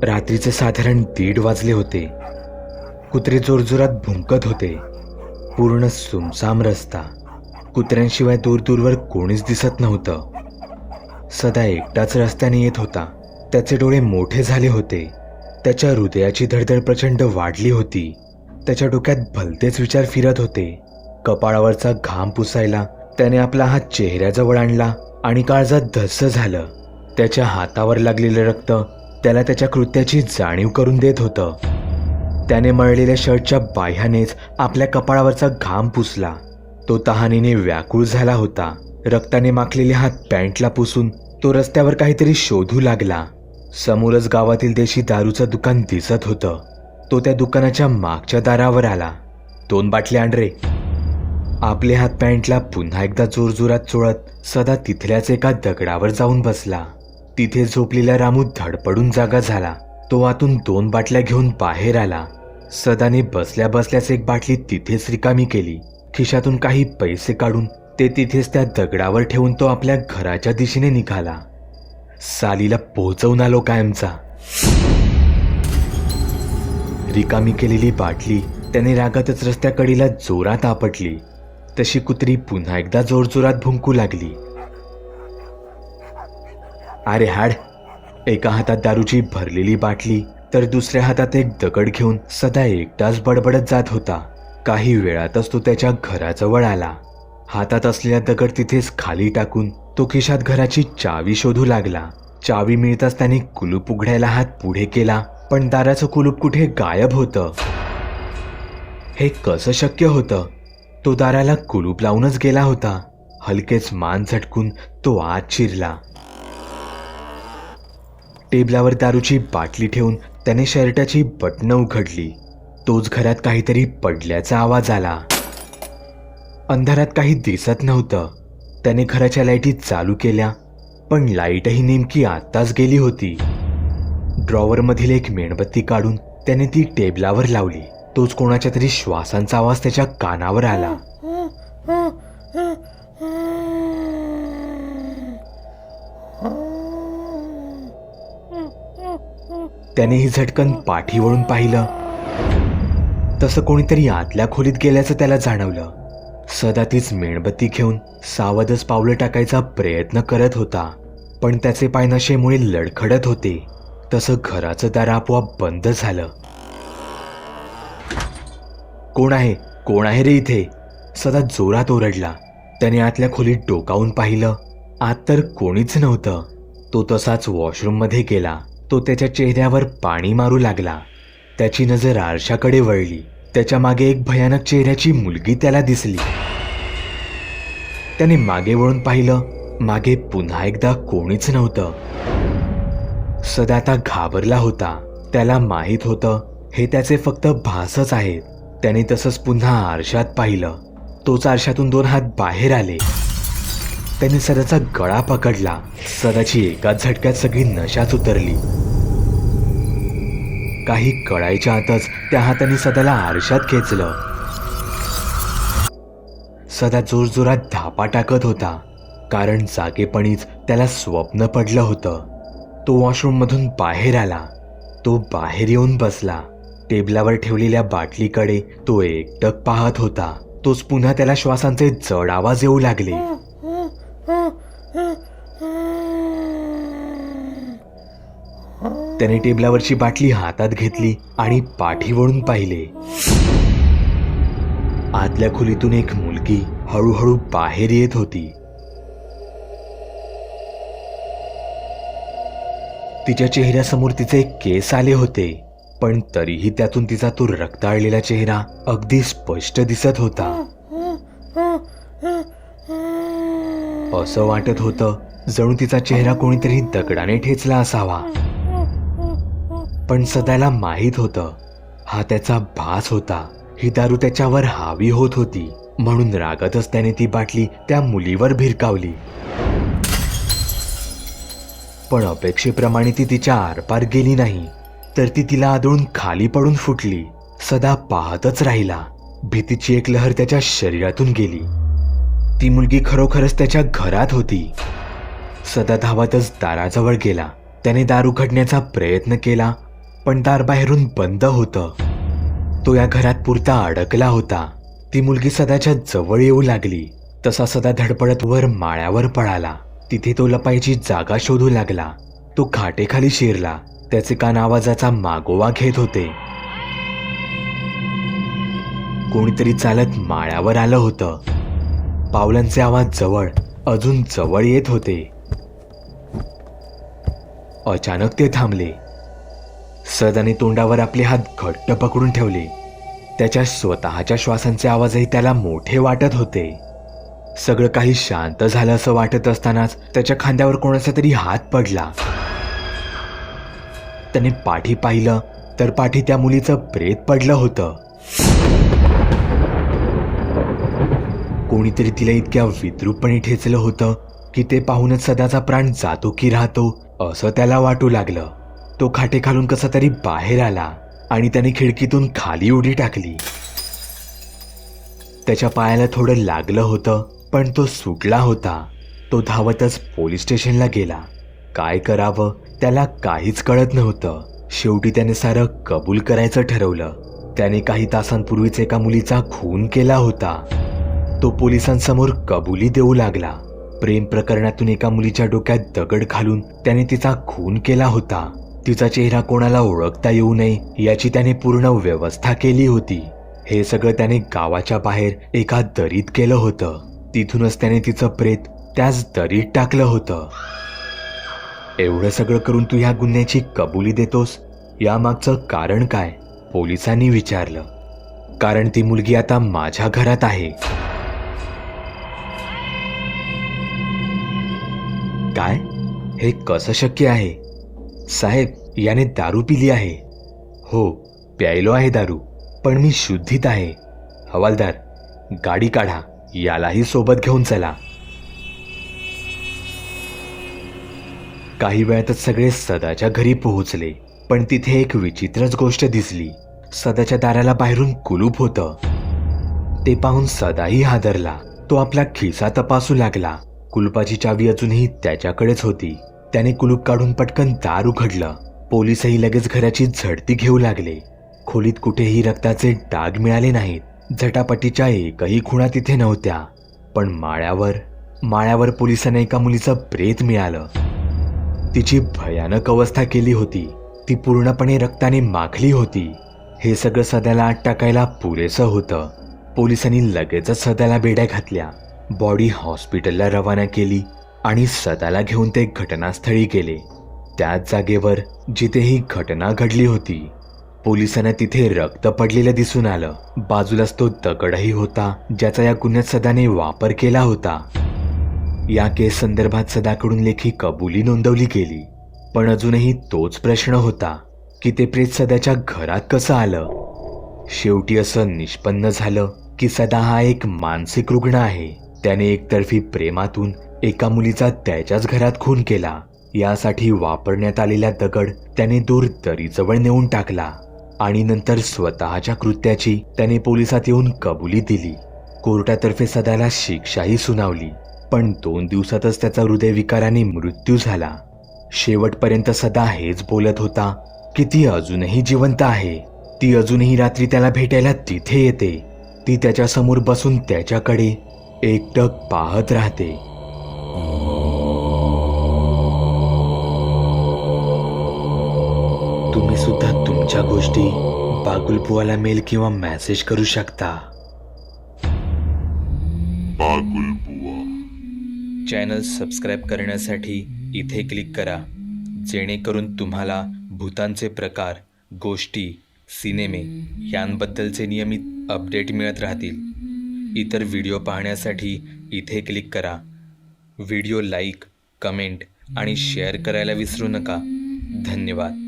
रात्रीचे साधारण 1:30 वाजले होते. कुत्रे जोरजोरात भुंकत होते. पूर्ण सुमसाम रस्ता. कुत्र्यांशिवाय दूरदूरवर कोणीच दिसत नव्हतं. सदा एकटाच रस्त्याने येत होता. त्याचे डोळे मोठे झाले होते. त्याच्या हृदयाची धडधड प्रचंड वाढली होती. त्याच्या डोक्यात भलतेच विचार फिरत होते. कपाळावरचा घाम पुसायला त्याने आपला हात चेहऱ्याजवळ आणला आणि काळजात धस्स झालं. त्याच्या हातावर लागलेलं रक्त त्याला त्याच्या कृत्याची जाणीव करून देत होतं. त्याने मळलेल्या शर्टच्या बाह्यानेच आपल्या कपाळावरचा घाम पुसला. तो तहानेने व्याकुळ झाला होता. रक्ताने माखलेले हात पॅन्टला पुसून तो रस्त्यावर काहीतरी शोधू लागला. समोरच गावातील देशी दारूचं दुकान दिसत होतं. तो त्या दुकानाच्या मागच्या दारावर आला. 2 बाटल्या आण रे. आपले हात पॅन्टला पुन्हा एकदा जोरजोरात चोळत सदा तिथल्याच एका दगडावर जाऊन बसला. तिथे झोपलेला रामू धडपडून जागा झाला. तो आतून 2 बाटल्या घेऊन बाहेर आला. सदाने बसल्या बसल्याच एक बाटली तिथेच रिकामी केली. खिशातून काही पैसे काढून ते तिथेच त्या दगडावर ठेवून तो आपल्या घराच्या दिशेने निघाला. सालीला पोहोचवून आलो कायमचा. रिकामी केलेली बाटली त्याने रागातच रस्त्याकडीला जोरात आपटली. तशी कुत्री पुन्हा एकदा जोरजोरात भुंकू लागली. अरे हाड. एका हातात दारूची भरलेली बाटली तर दुसऱ्या हातात एक दगड घेऊन सदा एकटाच बडबडत जात होता. काही वेळातच तो त्याच्या घराजवळ आला. हातात असलेला दगड तिथेच खाली टाकून तो खिशात घराची चावी शोधू लागला. चावी मिळताच त्याने कुलूप उघडायला हात पुढे केला, पण दाराचं कुलूप कुठे गायब होतं. हे कसं शक्य होतं? तो दाराला कुलूप लावूनच गेला होता. हलकेच मान झटकून तो आत शिरला. टेबलावर दारूची बाटली ठेवून त्याने शर्टाची बटणं उघडली. तोच घरात काहीतरी पडल्याचा आवाज आला. अंधारात काही दिसत नव्हतं. त्याने घराच्या लाईटी चालू केल्या, पण लाईटही नेमकी आत्ताच गेली होती. ड्रॉवरमधील एक मेणबत्ती काढून त्याने ती टेबलावर लावली. तोच कोणाच्या तरी श्वासांचा आवाज त्याच्या कानावर आला. त्यानेही झटकन पाठी वळून पाहिलं. तसं कोणीतरी आतल्या खोलीत गेल्याचं त्याला जाणवलं. सदा तीच मेणबत्ती घेऊन सावधच पावलं टाकायचा प्रयत्न करत होता, पण त्याचे पाय नशेमुळे लडखडत होते. तसं घराचं दार आपोआप बंद झालं. कोण आहे? कोण आहे रे इथे? सदा जोरात ओरडला. त्याने आतल्या खोलीत डोकावून पाहिलं. आत तर कोणीच नव्हतं. तो तसाच वॉशरूममध्ये गेला. तो त्याच्या चेहऱ्यावर पाणी मारू लागला. त्याची नजर आरशाकडे वळली. त्याच्या मागे एक भयानक चेहऱ्याची मुलगी त्याला दिसली. त्याने मागे वळून पाहिलं. मागे पुन्हा एकदा कोणीच नव्हतं. सदा आता घाबरला होता. त्याला माहीत होतं हे त्याचे फक्त भासच आहेत. त्याने तसंच पुन्हा आरशात पाहिलं. तोच आरशातून 2 हात बाहेर आले. त्याने सदाचा गळा पकडला. सदाची एकाच झटक्यात सगळी नशाच उतरली. काही कळायच्या आतच त्या हाताने सदाला आरशात खेचलं. सदा जोरजोरात धापा टाकत होता, कारण जागेपणीच त्याला स्वप्न पडलं होतं. तो वॉशरूममधून बाहेर आला. तो बाहेर येऊन बसला. टेबलावर ठेवलेल्या बाटलीकडे तो एकटक पाहत होता. तोच पुन्हा त्याला श्वासांचे जड आवाज येऊ लागले. त्याने टेबलावरची बाटली हातात घेतली आणि पाठी वळून पाहिले. आतल्या खोलीतून एक मुलगी हळूहळू बाहेर येत होती. तिच्या चेहऱ्यासमोर तिचे केस आले होते, पण तरीही त्यातून तिचा तो रक्ताळलेला चेहरा अगदी स्पष्ट दिसत होता. असं वाटत होतं जणू तिचा चेहरा कोणीतरी दगडाने ठेचला असावा. पण सदाला माहीत होतं हा त्याचा भास होता. ही दारू त्याच्यावर हावी होत होती, म्हणून रागातच त्याने ती बाटली त्या मुलीवर भिरकावली. पण अपेक्षेप्रमाणे ती तिच्या आरपार गेली नाही, तर ती तिला आदळून खाली पडून फुटली. सदा पाहतच राहिला. भीतीची एक लहर त्याच्या शरीरातून गेली. ती मुलगी खरोखरच त्याच्या घरात होती. सदा धावतच दाराजवळ गेला. त्याने दार उघडण्याचा प्रयत्न केला, पण दार बाहेरून बंद होतं. तो या घरात पुरता अडकला होता. ती मुलगी सदाच्या जवळ येऊ लागली तसा सदा धडपडत वर माळ्यावर पळाला. तिथे तो लपायची जागा शोधू लागला. तो खाटेखाली शिरला. त्याचे कान आवाजाचा मागोवा घेत होते. कोणीतरी चालत माळ्यावर आलं होतं. पावलांचे आवाज जवळ, अजून जवळ येत होते. अचानक ते थांबले. सदाने तोंडावर आपले हात घट्ट पकडून ठेवले. त्याच्या स्वतःच्या श्वासांचे आवाजही त्याला मोठे वाटत होते. सगळं काही शांत झालं असं वाटत असतानाच त्याच्या खांद्यावर कोणाचा तरी हात पडला. त्याने पाठी पाहिलं तर पाठी त्या मुलीचं प्रेत पडलं होतं. कोणीतरी तिला इतक्या विद्रूपपणे ठेचलं होतं की ते पाहूनच सदाचा प्राण जातो की राहतो असं त्याला वाटू लागलं. तो खाटेखालून कसा तरी बाहेर आला आणि त्याने खिडकीतून खाली उडी टाकली. त्याच्या पायाला थोडं लागलं होतं पण तो सुटला होता. तो धावतच पोलीस स्टेशनला गेला. काय करावं त्याला काहीच कळत नव्हतं. शेवटी त्याने सारं कबूल करायचं ठरवलं. त्याने काही तासांपूर्वीच एका मुलीचा खून केला होता. तो पोलिसांसमोर कबुली देऊ लागला. प्रेम प्रकरणातून एका मुलीच्या डोक्यात दगड घालून त्याने तिचा खून केला होता. तिचा चेहरा कोणाला ओळखता येऊ नये याची त्याने पूर्ण व्यवस्था केली होती. हे सगळं त्याने गावाच्या बाहेर एका दरीत केलं होतं. तिथूनच त्याने तिचं प्रेत त्याच दरीत टाकलं होतं. एवढं सगळं करून तू ह्या गुन्ह्याची कबुली देतोस, यामागचं कारण काय? पोलिसांनी विचारलं. कारण ती मुलगी आता माझ्या घरात आहे. काय? हे कसं शक्य आहे? साहेब, याने दारू पिली आहे. हो, प्यायलो आहे दारू, पण मी शुद्धीत आहे. हवालदार, गाडी काढा, यालाही सोबत घेऊन चला. काही वेळातच सगळे सदाच्या घरी पोहोचले. पण तिथे एक विचित्रच गोष्ट दिसली. सदाच्या दाराला बाहेरून कुलूप होतं. ते पाहून सदाही हादरला. तो आपला खिसा तपासू लागला. कुलूपाची चावी अजूनही त्याच्याकडेच होती. त्याने कुलूप काढून पटकन दार उघडलं. पोलिसही लगेच घराची झडती घेऊ लागले. खोलीत कुठेही रक्ताचे डाग मिळाले नाहीत. झटापटीच्या एकही खुणा तिथे नव्हत्या. पण माळ्यावर पोलिसांना एका मुलीचं प्रेत मिळालं. तिची भयानक अवस्था केली होती. ती पूर्णपणे रक्ताने माखली होती. हे सगळं सदाला आत टाकायला पुरेसं होतं. पोलिसांनी लगेचच सदाला बेड्या घातल्या. बॉडी हॉस्पिटलला रवाना केली आणि सदाला घेऊन ते घटनास्थळी गेले. त्याच जागेवर जिथे ही घटना घडली होती. पोलिसांना तिथे रक्त पडलेलं दिसून आलं. बाजूलाच तो दगडही होता ज्याचा या गुन्ह्यात सदाने वापर केला होता. या केस संदर्भात सदाकडून लेखी कबुली नोंदवली गेली. पण अजूनही तोच प्रश्न होता की ते प्रेत सदाच्या घरात कसं आलं. शेवटी असं निष्पन्न झालं की सदा हा एक मानसिक रुग्ण आहे. त्याने एकतर्फी प्रेमातून एका मुलीचा त्याच्याच घरात खून केला. यासाठी वापरण्यात आलेला दगड त्याने दूर दरीजवळ नेऊन टाकला आणि नंतर स्वतःच्या कृत्याची त्याने पोलिसात येऊन कबुली दिली. कोर्टातर्फे सदाला शिक्षाही सुनावली. पण 2 दिवसातच त्याचा हृदयविकाराने मृत्यू झाला. शेवटपर्यंत सदा हेच बोलत होता की ती अजूनही जिवंत आहे. ती अजूनही रात्री त्याला भेटायला तिथे येते. ती त्याच्या समोर बसून त्याच्याकडे एकटक पाहत राहते. तुम्ही सुद्धा तुमच्या गोष्टी बागुलपुवाला मेल किंवा मेसेज करू शकता. चॅनल सबस्क्राईब करण्यासाठी इथे क्लिक करा. जेणेकरून तुम्हाला भूतांचे प्रकार, गोष्टी, सिनेमे यांबद्दलचे नियमित अपडेट मिळत राहतील. इतर व्हिडिओ पाहण्यासाठी इथे क्लिक करा. व्हिडिओ लाईक, कमेंट आणि शेअर करायला विसरू नका. धन्यवाद.